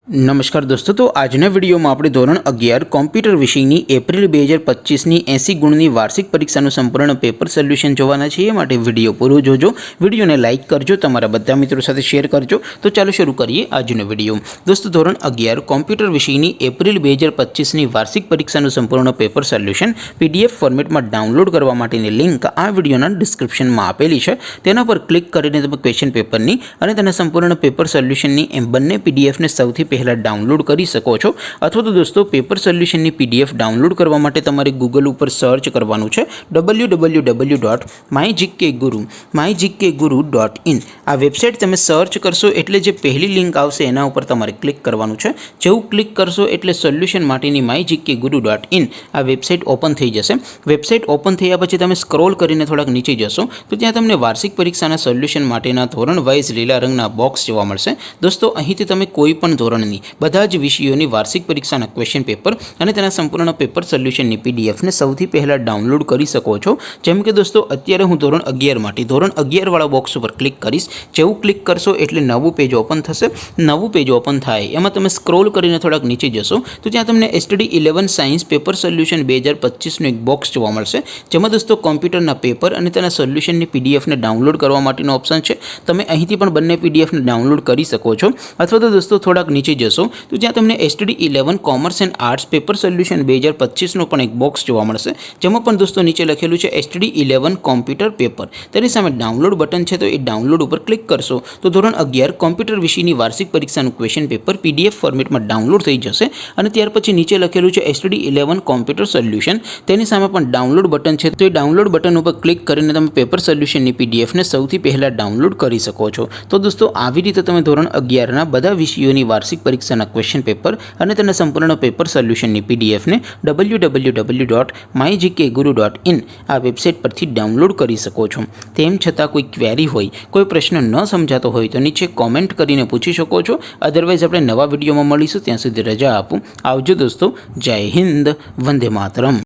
नमस्कार दोस्तों, तो આજના વિડીયોમાં આપણે ધોરણ 11 કોમ્પ્યુટર વિષયની એપ્રિલ 2025ની 80 ગુણની વાર્ષિક પરીક્ષાનું સંપૂર્ણ પેપર સોલ્યુશન જોવાના છીએ। માટે વિડીયો પૂરો જોજો, વિડીયોને લાઇક કરજો, તમારા બધા મિત્રો સાથે શેર કરજો। તો ચાલો શરૂ કરીએ આજનો વિડીયો। દોસ્તો, ધોરણ 11 કોમ્પ્યુટર વિષયની એપ્રિલ 2025ની વાર્ષિક પરીક્ષાનું સંપૂર્ણ પેપર સોલ્યુશન પીડીએફ ફોર્મેટમાં ડાઉનલોડ કરવા માટેની લિંક આ વિડીયોના ડિસ્ક્રિપ્શનમાં આપેલી છે। તેના પર ક્લિક કરીને તમે ક્વેશ્ચન પેપરની અને તેના સંપૂર્ણ પેપર સોલ્યુશનની એમ બંને પીડીએફને સૌથી પહેલા डाउनलॉड कर सको છો। अथवा तो दोस्तों पेपर सोल्यूशन की पीडीएफ डाउनलॉड करवा माटे तमारे गूगल पर सर्च करवानुं छे www.mygkguru.in। आ वेबसाइट तमे सर्च करशो एटले जे पहली लिंक आवशे एना उपर तमारे क्लिक करवानुं छे। जेवुं क्लिक करशो एटले सोल्यूशन माटेनी mygkguru.in आ वेबसाइट ओपन थई जशे। वेबसाइट ओपन थया पछी तमे स्क्रॉल करीने थोड़ाक नीचे जशो तो त्यां तमने वार्षिक परीक्षाना सोल्यूशन माटेना धोरण वाइज लीला रंगना बॉक्स जोवा मळशे। दोस्तों, અહીંથી તમે કોઈ પણ ધોરણની બધા જ વિષયોની વાર્ષિક પરીક્ષાના ક્વેશ્ચન પેપર અને તેના સંપૂર્ણ પેપર સોલ્યુશનની પીડીએફને સૌથી પહેલા ડાઉનલોડ કરી શકો છો। જેમ કે દોસ્તો, અત્યારે હું ધોરણ 11 માટે ધોરણ 11 વાળા બોક્સ ઉપર ક્લિક કરીશ। જેવું ક્લિક કરશો એટલે નવું પેજ ઓપન થશે। નવું પેજ ઓપન થાય એમાં તમે સ્ક્રોલ કરીને થોડાક નીચે જશો તો ત્યાં તમને STD 11 સાયન્સ પેપર સોલ્યુશન 2025નું એક બોક્સ જોવા મળશે। જેમાં દોસ્તો કોમ્પ્યુટરના પેપર અને તેના સોલ્યુશનની પીડીએફને ડાઉનલોડ કરવા માટેનો ઓપ્શન છે। તમે અહીંથી પણ બંને પીડીએફને ડાઉનલોડ કરી શકો છો। અથવા તો દોસ્તો થોડાક નીચે જશો तो ज्यां तमने STD 11 commerce and arts paper solution 2025 नो पण एक बॉक्स जोवा मळशे। जेमां पण दोस्तों नीचे लखेलुं छे STD 11 कॉम्प्यूटर पेपर। तेनी सामे डाउनलॉड बटन छे तो ए डाउनलॉड पर क्लिक करशो तो धोरण 11 कॉम्प्यूटर विषयनी वार्षिक परीक्षानुं क्वेश्चन पेपर पीडीएफ फॉर्मेट में डाउनलॉड थई जशे। अने त्यार पछी नीचे लखेलुं छे STD 11 कॉम्प्यूटर सोल्यूशन। तेनी सामे पण डाउनलॉड बटन छे तो ए डाउनलॉड बटन पर क्लिक करीने तमे पेपर सोल्यूशननी पीडीएफ ने सौथी पहला डाउनलॉड करी सको छो। तो दोस्तों, आवी रीते तमे धोरण 11 ना बधा विषयोनी वार्षिक परीक्षाना क्वेश्चन पेपर અને તેના સંપૂર્ણ પેપર સોલ્યુશનની પીડીએફને www.mygkguru.in આ વેબસાઇટ પરથી ડાઉનલોડ કરી શકો છો। તેમ છતાં કોઈ ક્વેરી હોય, કોઈ પ્રશ્ન ન સમજાતો હોય તો નીચે કોમેન્ટ કરીને પૂછી શકો છો। અધરવાઇઝ આપણે નવા વિડીયોમાં મળીશું, ત્યાં સુધી રજા આપું। આવજો દોસ્તો, જય હિન્દ, વંદે માતરમ।